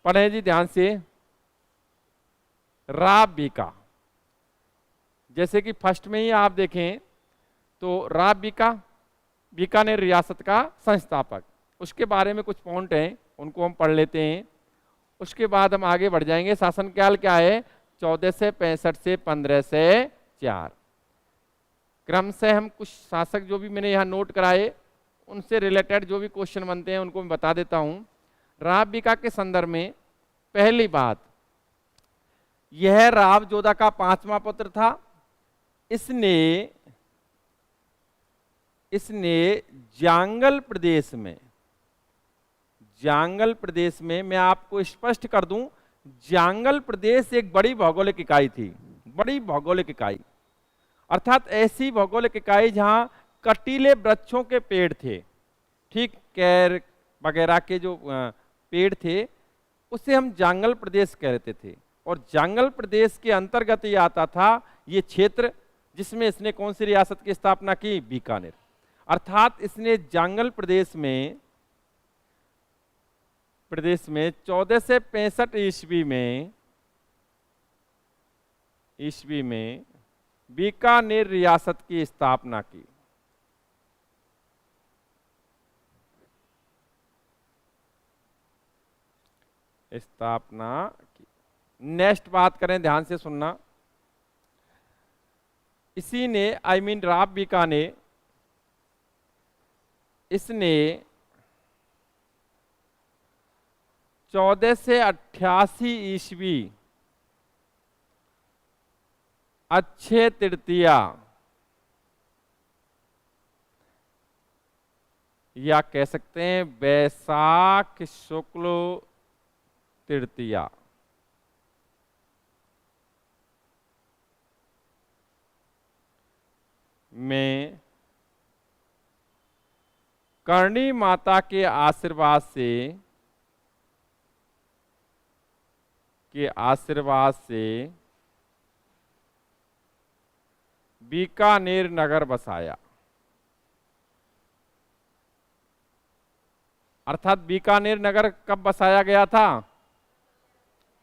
पढ़े जी ध्यान से। राव बीका, जैसे कि फर्स्ट में ही आप देखें तो राव बीका बीकानेर रियासत का संस्थापक, उसके बारे में कुछ पॉइंट हैं उनको हम पढ़ लेते हैं। उसके बाद हम आगे बढ़ जाएंगे। शासनकाल क्या है? 1465 से 1504। क्रम से हम कुछ शासक जो भी मैंने यहाँ नोट कराए उनसे रिलेटेड जो भी क्वेश्चन बनते हैं उनको मैं बता देता हूँ। राव बीका के संदर्भ में पहली बात, यह राव जोधा का 5वां पुत्र था। इसने जांगल प्रदेश में मैं आपको स्पष्ट कर दूं, जांगल प्रदेश एक बड़ी भौगोलिक इकाई थी, बड़ी भौगोलिक इकाई, अर्थात ऐसी भौगोलिक इकाई जहां कटीले वृक्षों के पेड़ थे, ठीक, कैर वगैरह के जो पेड़ थे उसे हम जांगल प्रदेश कहते थे। और जांगल प्रदेश के अंतर्गत ये आता था ये क्षेत्र जिसमें इसने कौन सी रियासत की स्थापना की? बीकानेर। अर्थात इसने जांगल प्रदेश में 1465 ईस्वी में बीकानेर रियासत की स्थापना की। नेक्स्ट बात करें, ध्यान से सुनना। इसी ने राव बीका ने इसने 1488 ईस्वी अक्षय तृतीया या कह सकते हैं वैशाख शुक्ल तृतीया में करणी माता के आशीर्वाद से बीकानेर नगर बसाया। अर्थात बीकानेर नगर कब बसाया गया था?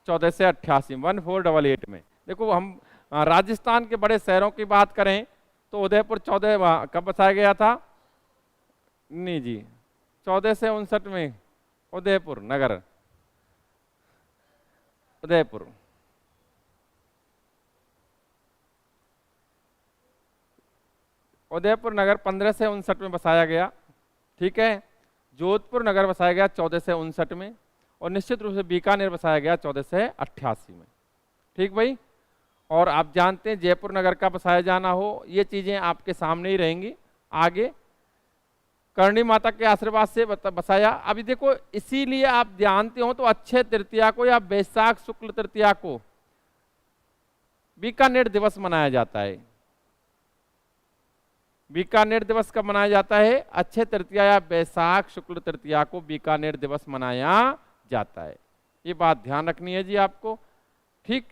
1488 1488 में। देखो, हम राजस्थान के बड़े शहरों की बात करें तो उदयपुर 14 कब बसाया गया था? नहीं जी, 1459 में उदयपुर नगर, उदयपुर नगर 1559 में बसाया गया, ठीक है। जोधपुर नगर बसाया गया 1459 में, और निश्चित रूप से बीकानेर बसाया गया 1488 में, ठीक भाई। और आप जानते हैं जयपुर नगर का बसाया जाना हो, ये चीजें आपके सामने ही रहेंगी। आगे करणी माता के आशीर्वाद से बसाया। अभी देखो, इसीलिए आप जानते हो तो अक्षय तृतीया को या वैशाख शुक्ल तृतीया को बीकानेर दिवस मनाया जाता है। बीकानेर दिवस कब मनाया जाता है? अक्षय तृतीया या वैशाख शुक्ल तृतीया को बीकानेर दिवस मनाया जाता है। ये बात ध्यान रखनी है जी आपको, ठीक।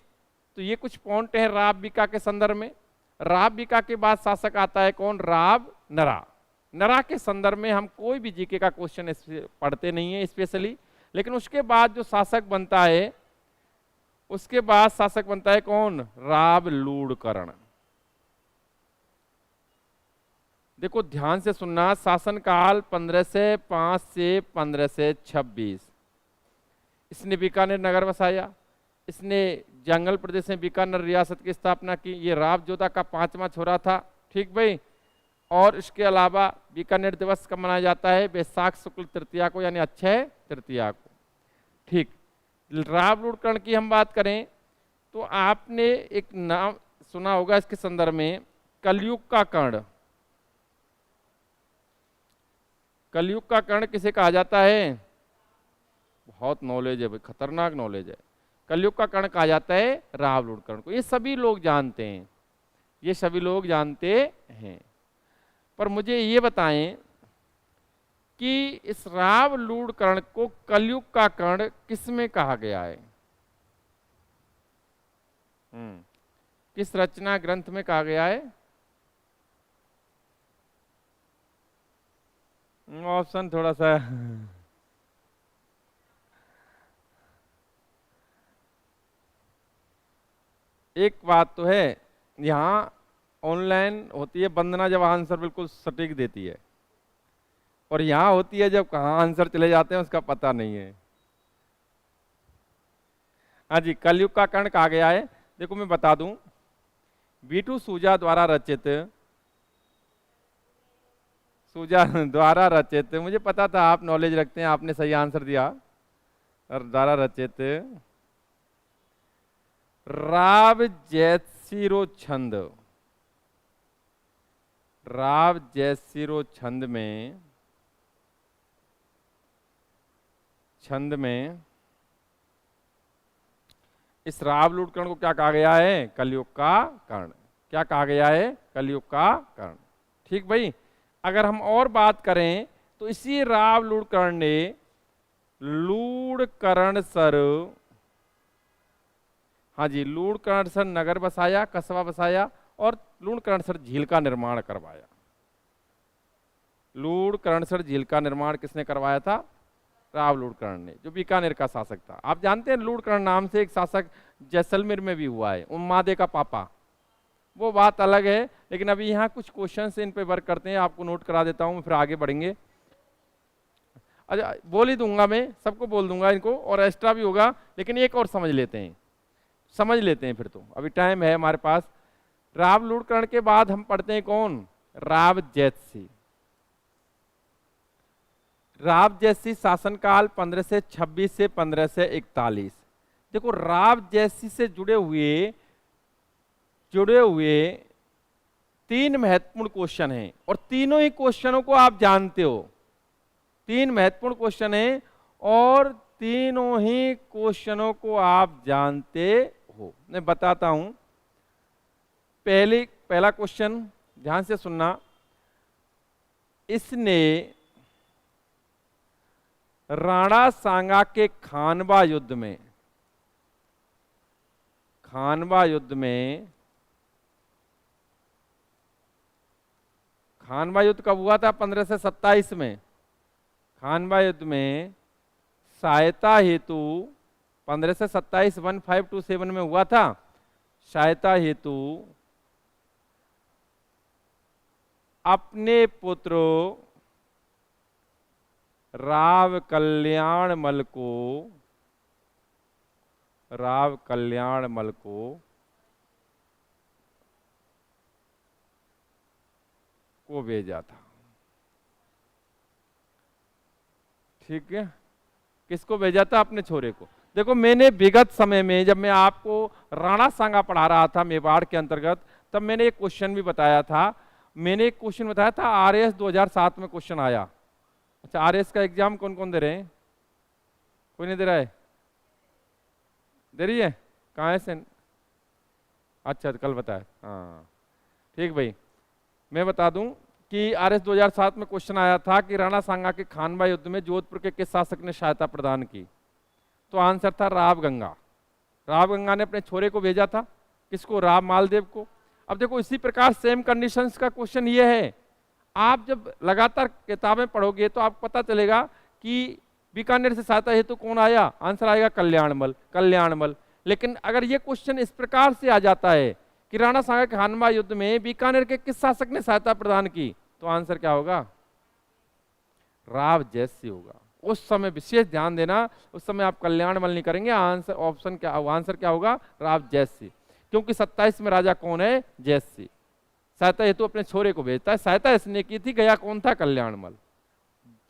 तो ये कुछ पॉइंट है राव बीका के संदर्भ में। राव बीका के बाद शासक आता है कौन? राव नरा। नरा के संदर्भ में हम कोई भी जीके का क्वेश्चन पढ़ते नहीं है स्पेशली, लेकिन उसके बाद जो शासक बनता है, उसके बाद शासक बनता है कौन? राव लूणकरण। देखो ध्यान से सुनना, शासनकाल 1505 से 1526। इसने बीकानेर नगर बसाया, इसने जंगल प्रदेश में बीकानेर रियासत की स्थापना की। ये राव जोधा का 5वां छोरा था, ठीक भाई। और इसके अलावा बीकानेर दिवस कब मनाया जाता है? वैशाख शुक्ल तृतीया को, यानी अक्षय तृतीया को, ठीक। राव लूणकरण की हम बात करें तो आपने एक नाम सुना होगा इसके संदर्भ में, कलयुग का कर्ण। कलयुग का कर्ण किसे कहा जाता है? बहुत नॉलेज है भाई, खतरनाक नॉलेज है। कलयुग का कर्ण कहा जाता है राव लूणकरण को। ये सभी लोग जानते हैं, ये सभी लोग जानते हैं। पर मुझे ये बताएं कि इस राव लूणकरण को कलयुग का कर्ण किसमें कहा गया है? किस रचना ग्रंथ में कहा गया है? ऑप्शन थोड़ा सा एक बात तो है, यहाँ ऑनलाइन होती है वंदना जब आंसर बिल्कुल सटीक देती है, और यहाँ होती है जब कहाँ आंसर चले जाते हैं उसका पता नहीं है। हाँ जी, कलयुग का कर्ण कहा गया है, देखो मैं बता दूं, बीटू सूजा द्वारा रचित, मुझे पता था आप नॉलेज रखते हैं, आपने सही आंसर दिया, और द्वारा रचित राव जैसिरो छंद, राव जैसिरो छंद में इस राव लूटकर्ण को क्या कहा गया है? कलयुग का कर्ण। क्या कहा गया है? कलयुग का कर्ण। ठीक भाई, अगर हम और बात करें तो इसी राव लूटकर्ण ने लूड़करणसर, हाँ जी, लूड़करणसर नगर बसाया, कस्बा बसाया, और लूड़करणसर झील का निर्माण करवाया। लूड़करणसर झील का निर्माण किसने करवाया था? राव लूड़कर्ण ने, जो बीकानेर का शासक था। आप जानते हैं लूड़कर्ण नाम से एक शासक जैसलमेर में भी हुआ है, उम्मादे का पापा, वो बात अलग है। लेकिन अभी यहाँ कुछ क्वेश्चन इन पे वर्क करते हैं, आपको नोट करा देता हूँ, फिर आगे बढ़ेंगे। अच्छा, बोल ही दूंगा मैं, सबको बोल दूंगा इनको, और एक्स्ट्रा भी होगा, लेकिन एक और समझ लेते हैं फिर तो, अभी टाइम है हमारे पास। राव लूड़कर्ण के बाद हम पढ़ते हैं कौन? राव जैतसी। राव जैसी शासनकाल 1526 से 1541। देखो, राव जैसी से जुड़े हुए 3 महत्वपूर्ण क्वेश्चन हैं, और तीनों ही क्वेश्चनों को आप जानते हो। 3 महत्वपूर्ण क्वेश्चन हैं, और तीनों ही क्वेश्चनों को आप जानते हो। मैं बताता हूं। पहला क्वेश्चन ध्यान से सुनना। इसने राणा सांगा के खानवा युद्ध कब हुआ था? 1527 में। खानवा युद्ध में सहायता हेतु 1527 1527 में हुआ था। सहायता हेतु अपने पुत्र राव कल्याणमल को भेजा था। ठीक है, किसको भेजा था? अपने छोरे को। देखो, मैंने विगत समय में जब मैं आपको राणा सांगा पढ़ा रहा था मेवाड़ के अंतर्गत, तब मैंने एक क्वेश्चन भी बताया था। मैंने एक क्वेश्चन बताया था, आरएएस 2007 में क्वेश्चन आया। अच्छा, आरएएस का एग्जाम कौन कौन दे रहे हैं? कोई नहीं दे रहा है? दे रही है? कहाँ है सेन? अच्छा, कल बताया। हाँ ठीक भाई, मैं बता दूं कि आरएस 2007 में क्वेश्चन आया था कि राणा सांगा के खानवा युद्ध में जोधपुर के किस शासक ने सहायता प्रदान की? तो आंसर था राव गंगा। राव गंगा ने अपने छोरे को भेजा था। किसको? राव मालदेव को। अब देखो, इसी प्रकार सेम कंडीशंस का क्वेश्चन ये है। आप जब लगातार किताबें पढ़ोगे तो आपको पता चलेगा कि बीकानेर से सहायता हेतु कौन आया? आंसर आएगा कल्याणमल। लेकिन अगर ये क्वेश्चन इस प्रकार से आ जाता है कि राणा सांगा के खानवा युद्ध में बीकानेर के किस शासक ने सहायता प्रदान की, तो आंसर क्या होगा? राव जैसी होगा। उस समय विशेष ध्यान देना, उस समय आप कल्याणमल नहीं करेंगे। आंसर क्या होगा? राव जैसी। क्योंकि 27 में राजा कौन है? जैसी। सहायता हेतु अपने छोरे को भेजता है। सहायता इसने की थी, गया कौन था? कल्याणमल।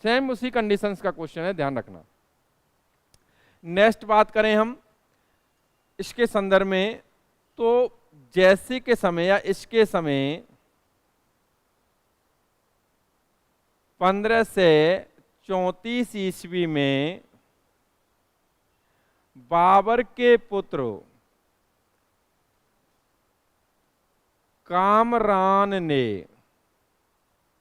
सेम उसी कंडीशंस का क्वेश्चन है, ध्यान रखना। नेक्स्ट बात करें हम इसके संदर्भ में, तो जैसी के समय या इसके समय 1534 ईस्वी में बाबर के पुत्र कामरान ने,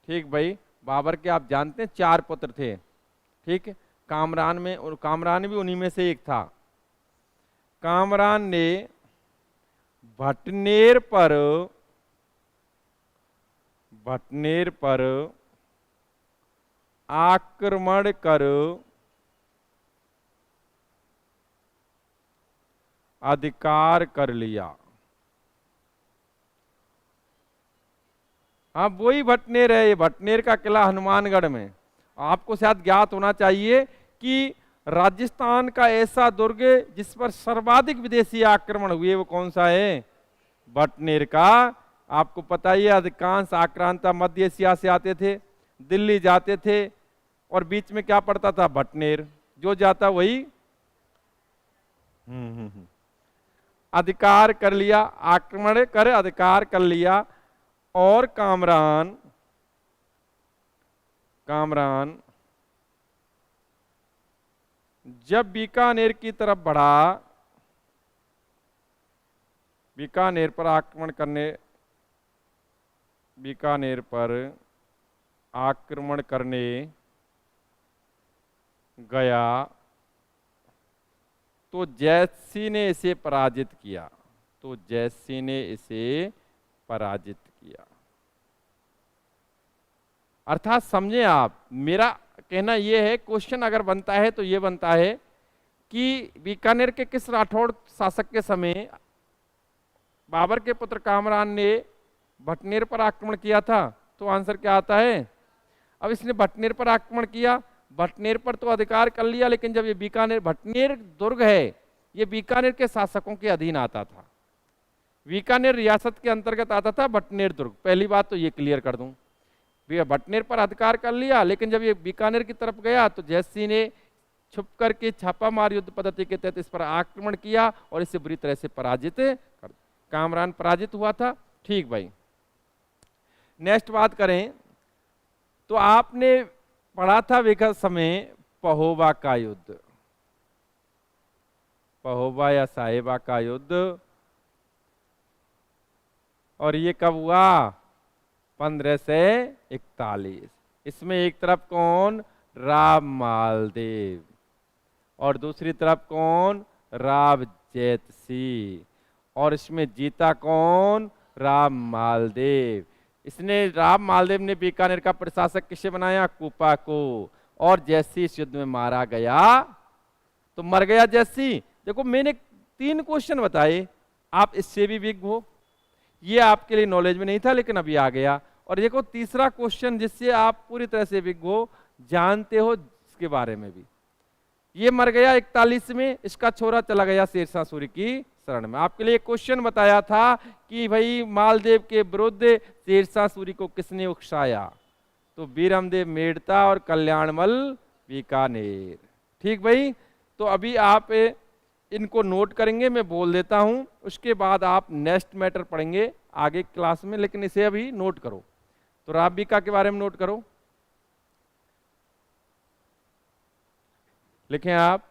ठीक भाई, बाबर के आप जानते हैं 4 पुत्र थे। ठीक है, कामरान भी उन्हीं में से एक था। कामरान ने भटनेर पर आक्रमण कर अधिकार कर लिया। हाँ वही भटनेर है, ये भटनेर का किला हनुमानगढ़ में। आपको शायद ज्ञात होना चाहिए कि राजस्थान का ऐसा दुर्ग जिस पर सर्वाधिक विदेशी आक्रमण हुए वो कौन सा है? भटनेर का। आपको पता ही है अधिकांश आक्रांता मध्य एशिया से आते थे, दिल्ली जाते थे, और बीच में क्या पड़ता था? भटनेर। जो जाता वही अधिकार कर लिया, आक्रमण कर अधिकार कर लिया। और कामरान जब बीकानेर की तरफ बढ़ा, बीकानेर पर आक्रमण करने गया तो जैसी ने इसे पराजित किया। अर्थात समझे आप, मेरा कहना यह है, क्वेश्चन अगर बनता है तो यह बनता है कि बीकानेर के किस राठौड़ शासक के समय बाबर के पुत्र कामरान ने भटनेर पर आक्रमण किया था? तो आंसर क्या आता है? अब इसने भटनेर पर आक्रमण किया, भटनेर पर तो अधिकार कर लिया, लेकिन जब ये बीकानेर, भटनेर दुर्ग है, ये बीकानेर के शासकों के अधीन आता था, बीकानेर रियासत के अंतर्गत आता था भटनेर दुर्ग। पहली बात तो ये क्लियर कर दूं, भटनेर पर अधिकार कर लिया, लेकिन जब ये बीकानेर की तरफ गया तो जैसी ने छुप करके छापामार युद्ध पद्धति के तहत इस पर आक्रमण किया और इसे बुरी तरह से पराजित कर, कामरान पराजित हुआ था। ठीक भाई, नेक्स्ट बात करें तो आपने पढ़ा था विगत समय पहोबा का युद्ध, पहोबा या साहिबा का युद्ध, और ये कब हुआ? 1541। इसमें एक तरफ कौन? राव मालदेव, और दूसरी तरफ कौन? राव जैतसी, और इसमें जीता कौन? राव मालदेव। इसने, राव मालदेव ने बीकानेर का प्रशासक किसे बनाया? कुपा को, और जैसी इस युद्ध में मारा गया तो मर गया जैसी। देखो मैंने 3 क्वेश्चन बताए, आप इससे भी विज्ञ हो, ये आपके लिए नॉलेज में नहीं था लेकिन अभी आ गया। और देखो तीसरा क्वेश्चन जिससे आप पूरी तरह से विज्ञ हो, जानते हो इसके बारे में भी। ये मर गया 41 में, इसका छोरा चला गया शेरशाह सूरी की शरण में। आपके लिए एक क्वेश्चन बताया था कि भाई मालदेव के विरुद्ध शेरशाह सूरी को किसने उकसाया? तो बीरमदेव मेड़ता और कल्याणमल बीकानेर। ठीक भाई, तो अभी आप इनको नोट करेंगे, मैं बोल देता हूं, उसके बाद आप नेक्स्ट मैटर पढ़ेंगे आगे क्लास में, लेकिन इसे अभी नोट करो। तो राव बीका के बारे में नोट करो, लिखें आप